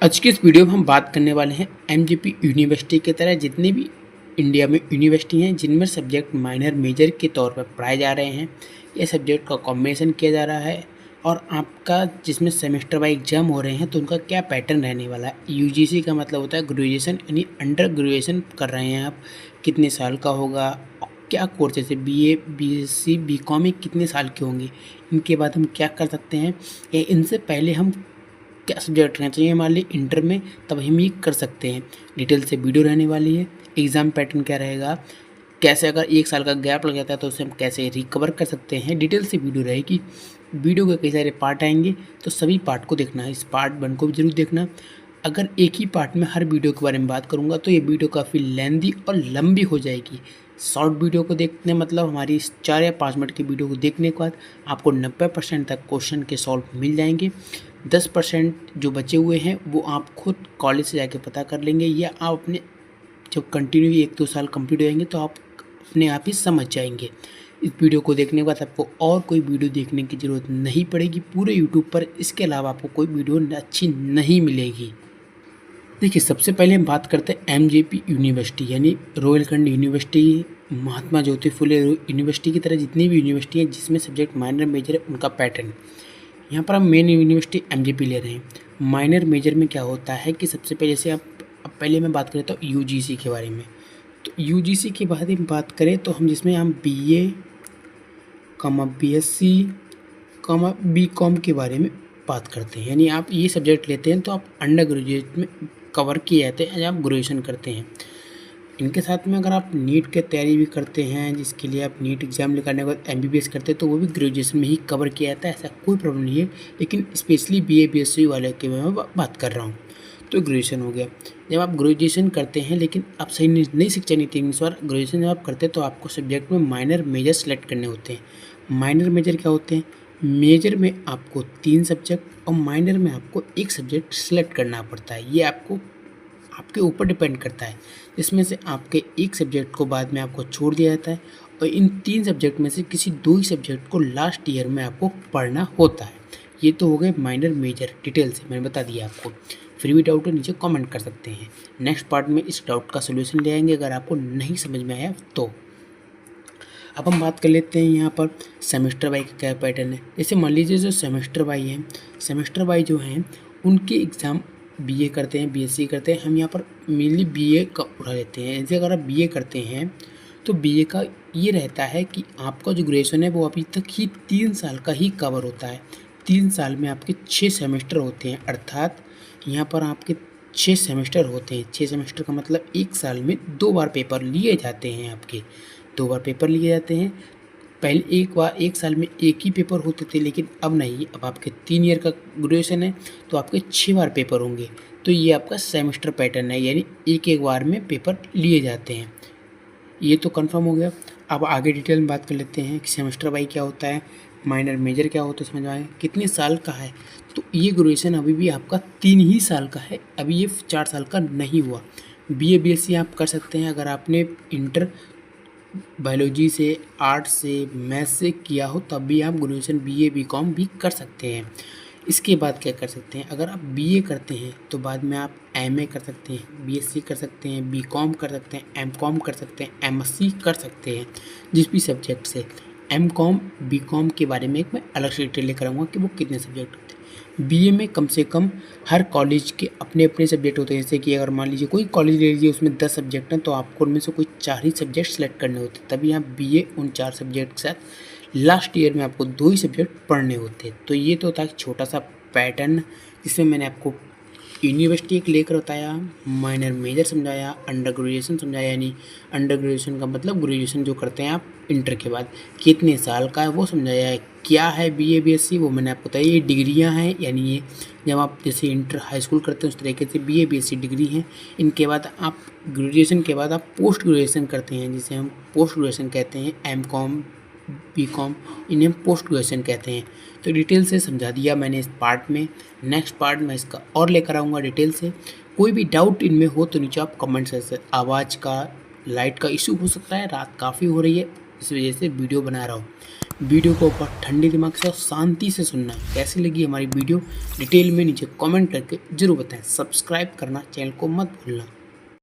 आज की इस वीडियो में हम बात करने वाले हैं एमजीपी यूनिवर्सिटी की तरह जितने भी इंडिया में यूनिवर्सिटी हैं जिनमें सब्जेक्ट माइनर मेजर के तौर पर पढ़ाए जा रहे हैं। ये सब्जेक्ट का कॉम्बिनेशन किया जा रहा है और आपका जिसमें सेमेस्टर वाइज एग्जाम हो रहे हैं तो उनका क्या पैटर्न रहने वाला है। यूजीसी का मतलब होता है ग्रेजुएशन, यानी अंडर ग्रेजुएशन कर रहे हैं आप, कितने साल का होगा, क्या कोर्सेज है, बीए, बीएससी, बीकॉम में कितने साल के होंगे, इनके बाद हम क्या कर सकते हैं, या इनसे पहले हम क्या सब्जेक्ट रहना चाहिए हमारे लिए इंटर में, तब हम ये कर सकते हैं। डिटेल से वीडियो रहने वाली है। एग्ज़ाम पैटर्न क्या रहेगा, कैसे अगर एक साल का गैप लग जाता है तो उसे हम कैसे रिकवर कर सकते हैं, डिटेल से वीडियो रहेगी। वीडियो के कई सारे पार्ट आएंगे तो सभी पार्ट को देखना है, इस पार्ट 1 को भी जरूर देखना। अगर एक ही पार्ट में हर वीडियो के बारे में बात करूँगा तो ये वीडियो काफ़ी लेंदी और लंबी हो जाएगी। शॉर्ट वीडियो को देखने मतलब हमारी 4 या 5 मिनट की वीडियो को देखने के बाद आपको 90% तक क्वेश्चन के सॉल्व मिल जाएंगे। 10% जो बचे हुए हैं वो आप खुद कॉलेज से जाके पता कर लेंगे, या आप अपने जब कंटिन्यू 1-2 साल कंप्लीट हो जाएंगे तो आप अपने आप ही समझ जाएंगे। इस वीडियो को देखने के बाद आपको और कोई वीडियो देखने की ज़रूरत नहीं पड़ेगी पूरे यूट्यूब पर। इसके अलावा आपको कोई वीडियो अच्छी नहीं मिलेगी। देखिए, सबसे पहले हम बात करते हैं एमजेपी यूनिवर्सिटी यानी रोहिलखंड यूनिवर्सिटी, महात्मा ज्योति फुले यूनिवर्सिटी की तरह जितनी भी यूनिवर्सिटी हैं जिसमें सब्जेक्ट माइनर मेजर है उनका पैटर्न। यहाँ पर हम मेन यूनिवर्सिटी एमजेपी ले रहे हैं। माइनर मेजर में क्या होता है कि सबसे पहले से अब पहले मैं बात करें तो यूजीसी के बारे में। तो यूजीसी के बाद हम बात करें तो हम जिसमें हम बीए, बीएससी, बीकॉम के बारे में बात करते हैं। यानी आप ये सब्जेक्ट लेते हैं तो आप अंडर ग्रेजुएट में कवर किए जाते हैं या आप ग्रेजुएशन करते हैं। इनके साथ में अगर आप नीट की तैयारी भी करते हैं, जिसके लिए आप नीट एग्ज़ाम निकालने के बाद एमबीबीएस करते हैं, तो वो भी ग्रेजुएशन में ही कवर किया जाता है, ऐसा कोई प्रॉब्लम नहीं है। लेकिन स्पेशली बीए बीएससी वाले के मैं बात कर रहा हूँ। तो ग्रेजुएशन हो गया। जब आप ग्रेजुएशन करते हैं लेकिन आप सही नई शिक्षा नीति के अनुसार ग्रेजुएशन जब आप करते हैं तो आपको सब्जेक्ट में माइनर मेजर सेलेक्ट करने होते हैं। माइनर मेजर क्या होते हैं? मेजर में आपको 3 सब्जेक्ट और माइनर में आपको 1 सब्जेक्ट सेलेक्ट करना पड़ता है। ये आपके ऊपर डिपेंड करता है, जिसमें से आपके 1 सब्जेक्ट को बाद में आपको छोड़ दिया जाता है और इन 3 सब्जेक्ट में से किसी 2 ही सब्जेक्ट को लास्ट ईयर में आपको पढ़ना होता है। ये तो हो गए माइनर मेजर, डिटेल से मैंने बता दिया आपको। फिर भी डाउट है नीचे कमेंट कर सकते हैं। नेक्स्ट पार्ट में इस डाउट का सोल्यूशन ले आएंगे अगर आपको नहीं समझ में आया तो। अब हम बात कर लेते हैं यहाँ पर सेमेस्टर वाइज का क्या पैटर्न है। जैसे मान लीजिए जो सेमेस्टर वाइज हैं, सेमेस्टर वाइज जो हैं उनके एग्ज़ाम बीए करते हैं, बीएससी करते हैं, हम यहाँ पर मेनली बीए का उठा लेते हैं। जैसे अगर आप बीए करते हैं तो बीए का ये रहता है कि आपका जो ग्रेजुएशन है वो अभी तक ही 3 साल का ही कवर होता है। 3 साल में आपके 6 सेमेस्टर होते हैं, अर्थात यहाँ पर आपके 6 सेमेस्टर होते हैं। 6 सेमेस्टर का मतलब 1 साल में 2 बार पेपर लिए जाते हैं। आपके 2 बार पेपर लिए जाते हैं। पहले एक बार 1 साल में 1 ही पेपर होते थे, लेकिन अब नहीं, अब आपके 3 ईयर का ग्रेजुएशन है तो आपके 6 बार पेपर होंगे। तो ये आपका सेमेस्टर पैटर्न है, यानी एक बार में पेपर लिए जाते हैं। ये तो कंफर्म हो गया। अब आगे डिटेल में बात कर लेते हैं कि सेमेस्टर वाइज क्या होता है, माइनर मेजर क्या होता है, समझ आए कितने साल का है। तो ये ग्रेजुएशन अभी भी आपका 3 ही साल का है, अभी ये 4 साल का नहीं हुआ। बीए बीएससी आप कर सकते हैं अगर आपने इंटर बायोलॉजी से, आर्ट्स से, मैथ्स से किया हो, तब भी आप ग्रेजुएशन बीए बीकॉम भी कर सकते हैं। इसके बाद क्या कर सकते हैं, अगर आप बीए करते हैं तो बाद में आप एमए कर सकते हैं, बीएससी कर सकते हैं, बीकॉम कर सकते हैं, एमकॉम कर सकते हैं, एमएससी कर सकते हैं जिस भी सब्जेक्ट से। एमकॉम बीकॉम के बारे में एक मैं अलग से डिटेल लेकर आऊँगा कि वो कितने सब्जेक्ट होते हैं। बीए में कम से कम हर कॉलेज के अपने अपने सब्जेक्ट होते हैं। जैसे कि अगर मान लीजिए कोई कॉलेज ले लीजिए, उसमें 10 सब्जेक्ट हैं तो आपको उनमें से कोई 4 ही सब्जेक्ट सेलेक्ट करने होते हैं, तभी आप बीए उन 4 सब्जेक्ट के साथ लास्ट ईयर में आपको 2 ही सब्जेक्ट पढ़ने होते हैं। तो ये तो था छोटा सा पैटर्न जिसमें मैंने आपको यूनिवर्सिटी एक लेकर बताया, माइनर मेजर समझाया, अंडर ग्रेजुएशन समझाया, यानी अंडर ग्रेजुएशन का मतलब ग्रेजुएशन जो करते हैं आप इंटर के बाद कितने साल का है वो समझाया है। क्या है बीए बीएससी वो मैंने आपको बताया। ये डिग्रियां हैं, यानी ये जब आप जैसे इंटर हाई स्कूल करते हैं उस तरीके से बीए बीएससी डिग्री हैं। इनके बाद आप ग्रेजुएशन के बाद आप पोस्ट ग्रेजुएशन करते हैं, जिसे हम पोस्ट ग्रेजुएशन कहते हैं। एमकॉम बीकॉम इन्हें पोस्ट ग्रेजुएशन कहते हैं। तो डिटेल से समझा दिया मैंने इस पार्ट में। नेक्स्ट पार्ट में इसका और लेकर आऊँगा डिटेल से। कोई भी डाउट इनमें हो तो नीचे आप कमेंट से। आवाज़ का, लाइट का इशू हो सकता है, रात काफ़ी हो रही है, इस वजह से वीडियो बना रहा हूँ। वीडियो को ऊपर ठंडे दिमाग से और शांति से सुनना है। कैसी लगी हमारी वीडियो डिटेल में नीचे कमेंट करके ज़रूर बताएं। सब्सक्राइब करना चैनल को मत भूलना।